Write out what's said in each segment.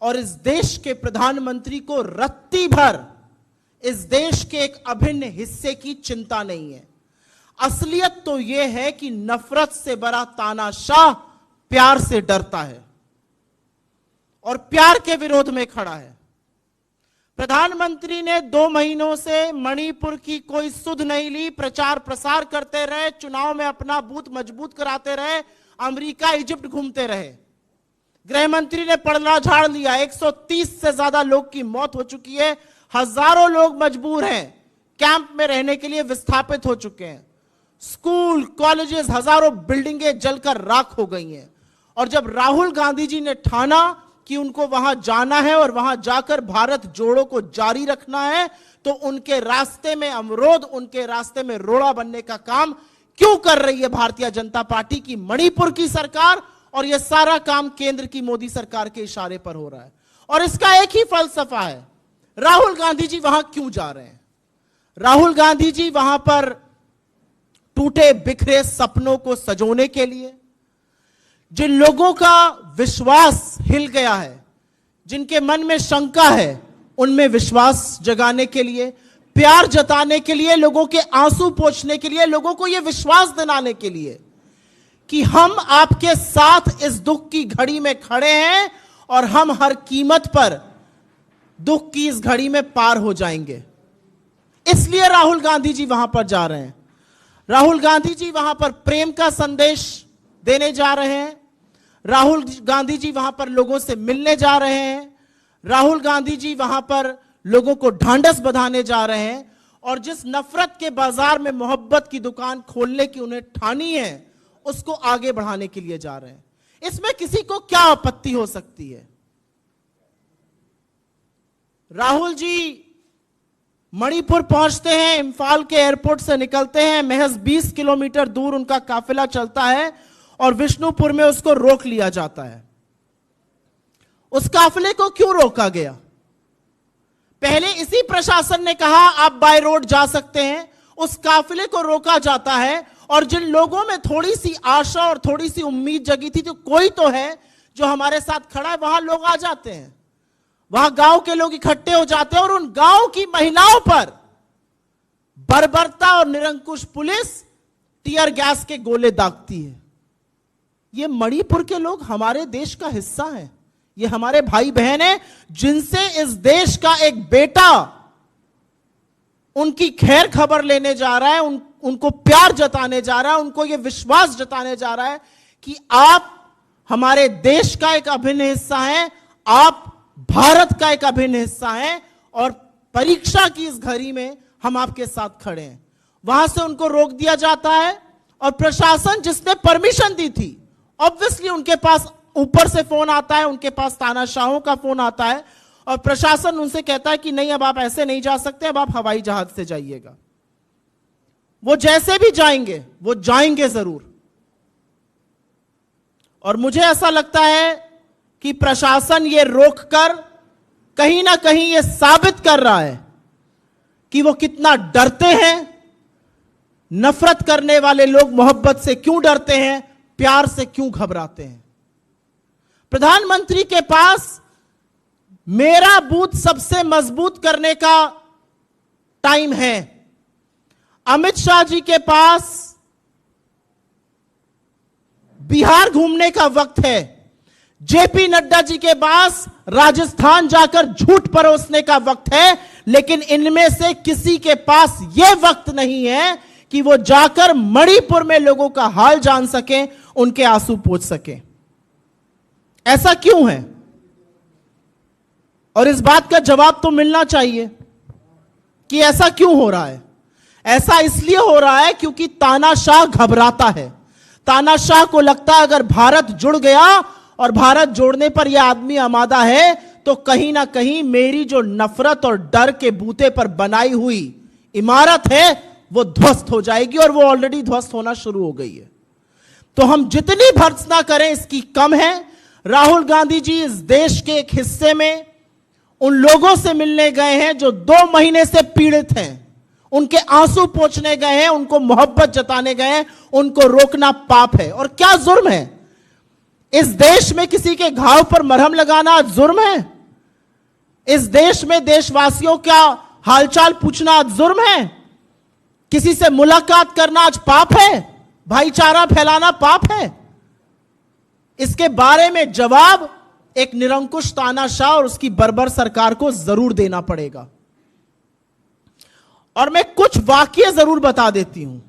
और इस देश के प्रधानमंत्री को रत्ती भर इस देश के एक अभिन्न हिस्से की चिंता नहीं है। असलियत तो यह है कि नफरत से बड़ा तानाशाह प्यार से डरता है और प्यार के विरोध में खड़ा है। प्रधानमंत्री ने 2 महीनों से मणिपुर की कोई सुध नहीं ली, प्रचार प्रसार करते रहे, चुनाव में अपना बूथ मजबूत कराते रहे, अमेरिका इजिप्ट घूमते रहे। गृह मंत्री ने पलड़ा झाड़ लिया, 130 से ज्यादा लोग की मौत हो चुकी है, हजारों लोग मजबूर हैं, कैंप में रहने के लिए विस्थापित हो चुके हैं। स्कूल, कॉलेजेस, हजारों बिल्डिंगें जलकर राख हो गई हैं। और जब राहुल गांधी जी ने ठाना कि उनको वहां जाना है और वहां जाकर भारत जोड़ो को जारी रखना है, तो उनके रास्ते में अवरोध, उनके रास्ते में रोड़ा बनने का काम क्यों कर रही है भारतीय जनता पार्टी की मणिपुर की सरकार? और यह सारा काम केंद्र की मोदी सरकार के इशारे पर हो रहा है। और इसका एक ही फलसफा है, राहुल गांधी जी वहां क्यों जा रहे हैं? राहुल गांधी जी वहां पर टूटे बिखरे सपनों को सजोने के लिए, जिन लोगों का विश्वास हिल गया है, जिनके मन में शंका है, उनमें विश्वास जगाने के लिए, प्यार जताने के लिए, लोगों के आंसू पोंछने के लिए, लोगों को यह विश्वास दिलाने के लिए कि हम आपके साथ इस दुख की घड़ी में खड़े हैं और हम हर कीमत पर दुख की इस घड़ी में पार हो जाएंगे। इसलिए राहुल गांधी जी वहां पर जा रहे हैं। राहुल गांधी जी वहां पर प्रेम का संदेश देने जा रहे हैं। राहुल गांधी जी वहां पर लोगों से मिलने जा रहे हैं। राहुल गांधी जी वहां पर लोगों को ढांढस बंधाने जा रहे हैं। और जिस नफरत के बाजार में मोहब्बत की दुकान खोलने की उन्हें ठानी है, उसको आगे बढ़ाने के लिए जा रहे हैं। इसमें किसी को क्या आपत्ति हो सकती है? राहुल जी मणिपुर पहुंचते हैं, इंफाल के एयरपोर्ट से निकलते हैं, महज 20 किलोमीटर दूर उनका काफिला चलता है और विष्णुपुर में उसको रोक लिया जाता है। उस काफिले को क्यों रोका गया? पहले इसी प्रशासन ने कहा आप बाय रोड जा सकते हैं, उस काफिले को रोका जाता है। और जिन लोगों में थोड़ी सी आशा और थोड़ी सी उम्मीद जगी थी, तो कोई तो है जो हमारे साथ खड़ा है, वहां लोग आ जाते हैं, वहां गांव के लोग इकट्ठे हो जाते हैं और उन गांव की महिलाओं पर बर्बरता और निरंकुश पुलिस टीयर गैस के गोले दागती है। ये मणिपुर के लोग हमारे देश का हिस्सा हैं, ये हमारे भाई बहन हैं, जिनसे इस देश का एक बेटा उनकी खैर खबर लेने जा रहा है, उनको प्यार जताने जा रहा है, उनको यह विश्वास जताने जा रहा है कि आप हमारे देश का एक अभिन्न हिस्सा हैं, आप भारत का एक अभिन्न हिस्सा है और परीक्षा की इस घड़ी में हम आपके साथ खड़े हैं। वहां से उनको रोक दिया जाता है और प्रशासन जिसने परमिशन दी थी, ऑब्वियसली उनके पास ऊपर से फोन आता है, उनके पास तानाशाहों का फोन आता है और प्रशासन उनसे कहता है कि नहीं, अब आप ऐसे नहीं जा सकते, अब आप हवाई जहाज से जाइएगा। वो जैसे भी जाएंगे, वो जाएंगे जरूर। और मुझे ऐसा लगता है कि प्रशासन ये रोककर कहीं ना कहीं ये साबित कर रहा है कि वो कितना डरते हैं। नफरत करने वाले लोग मोहब्बत से क्यों डरते हैं, प्यार से क्यों घबराते हैं। प्रधानमंत्री के पास मेरा बूथ सबसे मजबूत करने का टाइम है, अमित शाह जी के पास बिहार घूमने का वक्त है, जेपी नड्डा जी के पास राजस्थान जाकर झूठ परोसने का वक्त है। लेकिन इनमें से किसी के पास यह वक्त नहीं है कि वो जाकर मणिपुर में लोगों का हाल जान सकें, उनके आंसू पोंछ सकें। ऐसा क्यों है? और इस बात का जवाब तो मिलना चाहिए कि ऐसा क्यों हो रहा है। ऐसा इसलिए हो रहा है क्योंकि तानाशाह घबराता है। तानाशाह को लगता है अगर भारत जुड़ गया और भारत जोड़ने पर यह आदमी आमादा है, तो कहीं ना कहीं मेरी जो नफरत और डर के बूते पर बनाई हुई इमारत है वो ध्वस्त हो जाएगी, और वो ऑलरेडी ध्वस्त होना शुरू हो गई है। तो हम जितनी भर्त्सना करें इसकी कम है। राहुल गांधी जी इस देश के एक हिस्से में उन लोगों से मिलने गए हैं जो 2 महीने से पीड़ित हैं, उनके आंसू पोंछने गए हैं, उनको मोहब्बत जताने गए हैं। उनको रोकना पाप है। और क्या जुर्म है? इस देश में किसी के घाव पर मरहम लगाना जुर्म है? इस देश में देशवासियों का हालचाल पूछना आज जुर्म है? किसी से मुलाकात करना आज पाप है? भाईचारा फैलाना पाप है? इसके बारे में जवाब एक निरंकुश तानाशाह और उसकी बर्बर सरकार को जरूर देना पड़ेगा। और मैं कुछ वाकये जरूर बता देती हूं।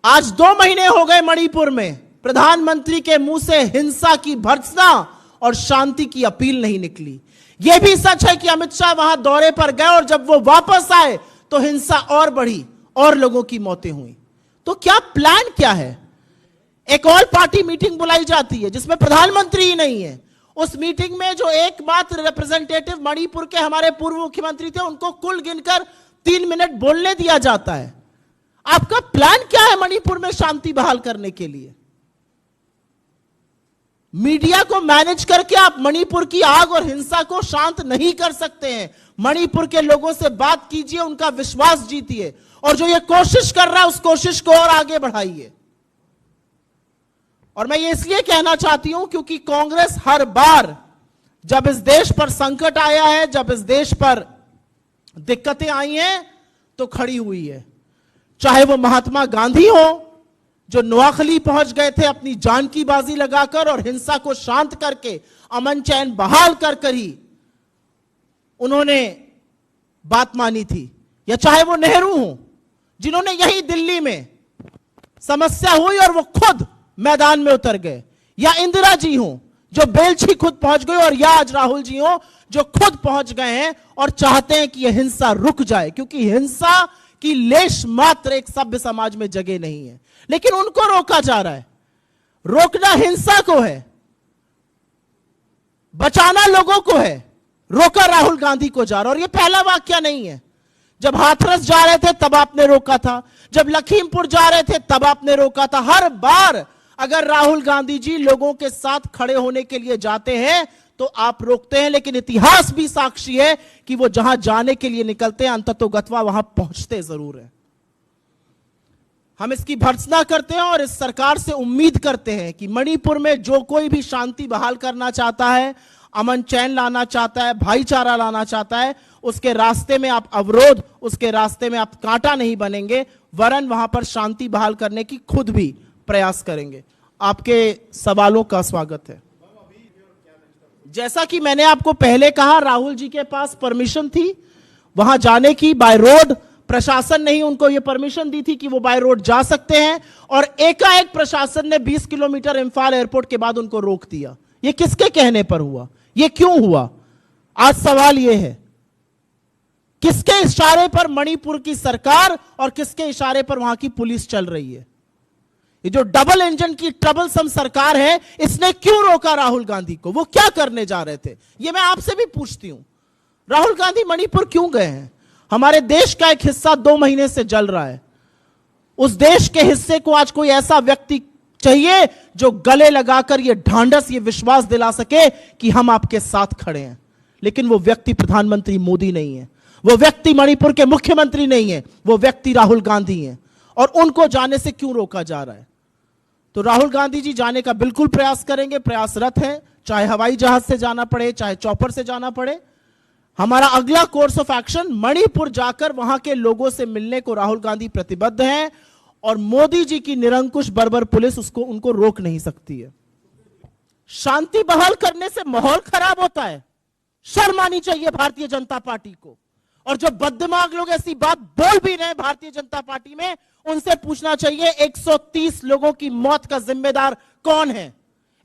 आज 2 महीने हो गए मणिपुर में प्रधानमंत्री के मुंह से हिंसा की भर्त्सना और शांति की अपील नहीं निकली। यह भी सच है कि अमित शाह वहां दौरे पर गए और जब वो वापस आए तो हिंसा और बढ़ी और लोगों की मौतें हुई। तो क्या प्लान क्या है? एक ऑल पार्टी मीटिंग बुलाई जाती है जिसमें प्रधानमंत्री ही नहीं है। उस मीटिंग में जो एकमात्र रिप्रेजेंटेटिव मणिपुर के हमारे पूर्व मुख्यमंत्री थे, उनको कुल गिनकर 3 मिनट बोलने दिया जाता है। आपका प्लान क्या है मणिपुर में शांति बहाल करने के लिए? मीडिया को मैनेज करके आप मणिपुर की आग और हिंसा को शांत नहीं कर सकते हैं। मणिपुर के लोगों से बात कीजिए, उनका विश्वास जीतिए और जो ये कोशिश कर रहा है उस कोशिश को और आगे बढ़ाइए। और मैं ये इसलिए कहना चाहती हूं क्योंकि कांग्रेस हर बार जब इस देश पर संकट आया है, जब इस देश पर दिक्कतें आई हैं, तो खड़ी हुई है। चाहे वो महात्मा गांधी हो जो नोआखली पहुंच गए थे अपनी जान की बाजी लगाकर और हिंसा को शांत करके अमन चैन बहाल कर ही उन्होंने बात मानी थी, या चाहे वो नेहरू हो जिन्होंने यही दिल्ली में समस्या हुई और वो खुद मैदान में उतर गए, या इंदिरा जी हो जो बेलछी खुद पहुंच गए, और या आज राहुल जी हो जो खुद पहुंच गए हैं और चाहते हैं कि यह हिंसा रुक जाए, क्योंकि हिंसा की लेश मात्र एक सभ्य समाज में जगह नहीं है। लेकिन उनको रोका जा रहा है। रोकना हिंसा को है, बचाना लोगों को है। रोका राहुल गांधी को जा रहा। और यह पहला वाकया नहीं है। जब हाथरस जा रहे थे तब आपने रोका था, जब लखीमपुर जा रहे थे तब आपने रोका था। हर बार अगर राहुल गांधी जी लोगों के साथ खड़े होने के लिए जाते हैं तो आप रोकते हैं, लेकिन इतिहास भी साक्षी है कि वो जहां जाने के लिए निकलते हैं अंततोगत्वा वहां पहुंचते जरूर है। हम इसकी भर्त्सना करते हैं और इस सरकार से उम्मीद करते हैं कि मणिपुर में जो कोई भी शांति बहाल करना चाहता है, अमन चैन लाना चाहता है, भाईचारा लाना चाहता है, उसके रास्ते में आप अवरोध, उसके रास्ते में आप कांटा नहीं बनेंगे, वरन वहां पर शांति बहाल करने की खुद भी प्रयास करेंगे। आपके सवालों का स्वागत है। जैसा कि मैंने आपको पहले कहा, राहुल जी के पास परमिशन थी वहां जाने की बाय रोड। प्रशासन ने ही उनको यह परमिशन दी थी कि वो बाय रोड जा सकते हैं, और एकाएक प्रशासन ने 20 किलोमीटर इंफाल एयरपोर्ट के बाद उनको रोक दिया। यह किसके कहने पर हुआ? यह क्यों हुआ? आज सवाल यह है, किसके इशारे पर मणिपुर की सरकार और किसके इशारे पर वहां की पुलिस चल रही है? ये जो डबल इंजन की ट्रबलसम सरकार है, इसने क्यों रोका राहुल गांधी को? वो क्या करने जा रहे थे? ये मैं आपसे भी पूछती हूं। राहुल गांधी मणिपुर क्यों गए हैं? हमारे देश का एक हिस्सा 2 महीने से जल रहा है। उस देश के हिस्से को आज कोई ऐसा व्यक्ति चाहिए जो गले लगाकर ये ढांढस, ये विश्वास दिला सके कि हम आपके साथ खड़े हैं। लेकिन वो व्यक्ति प्रधानमंत्री मोदी नहीं है, वो व्यक्ति मणिपुर के मुख्यमंत्री नहीं है, वो व्यक्ति राहुल गांधी है। और उनको जाने से क्यों रोका जा रहा है? तो राहुल गांधी जी जाने का बिल्कुल प्रयास करेंगे, प्रयासरत है, चाहे हवाई जहाज से जाना पड़े, चाहे चॉपर से जाना पड़े। हमारा अगला कोर्स ऑफ एक्शन मणिपुर जाकर वहां के लोगों से मिलने को राहुल गांधी प्रतिबद्ध हैं, और मोदी जी की निरंकुश बर्बर पुलिस उनको रोक नहीं सकती है। शांति बहाल करने से माहौल खराब होता है, शर्म आनी चाहिए भारतीय जनता पार्टी को। और जो बददिमाग लोग ऐसी बात बोल भी रहे हैं भारतीय जनता पार्टी में, उनसे पूछना चाहिए 130 लोगों की मौत का जिम्मेदार कौन है?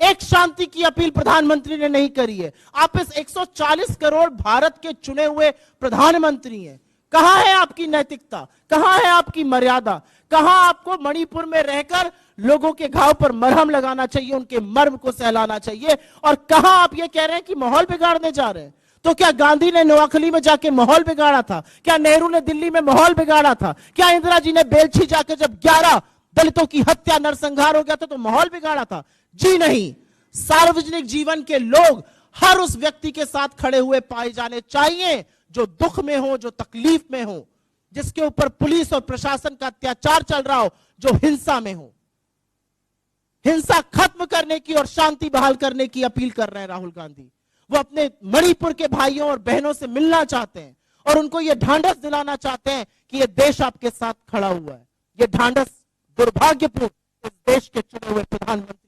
एक शांति की अपील प्रधानमंत्री ने नहीं करी है। आप इस 140 करोड़ भारत के चुने हुए प्रधानमंत्री हैं। कहां है आपकी नैतिकता? कहां है आपकी मर्यादा? कहां आपको मणिपुर में रहकर लोगों के घाव पर मरहम लगाना चाहिए, उनके मर्म को सहलाना चाहिए? और कहां आप ये कह रहे हैं कि माहौल बिगाड़ने जा रहे हैं? तो क्या गांधी ने नोआखली में जाके माहौल बिगाड़ा था? क्या नेहरू ने दिल्ली में माहौल बिगाड़ा था? क्या इंदिरा जी ने बेलछी जाके जब 11 दलितों की हत्या, नरसंहार हो गया था तो माहौल बिगाड़ा था? जी नहीं। सार्वजनिक जीवन के लोग हर उस व्यक्ति के साथ खड़े हुए पाए जाने चाहिए जो दुख में हो, जो तकलीफ में हो, जिसके ऊपर पुलिस और प्रशासन का अत्याचार चल रहा हो, जो हिंसा में हो। हिंसा खत्म करने की और शांति बहाल करने की अपील कर रहे हैं राहुल गांधी। वो अपने मणिपुर के भाइयों और बहनों से मिलना चाहते हैं और उनको ये ढांढस दिलाना चाहते हैं कि ये देश आपके साथ खड़ा हुआ है। ये ढांढस दुर्भाग्यपूर्ण इस देश के चुने हुए प्रधानमंत्री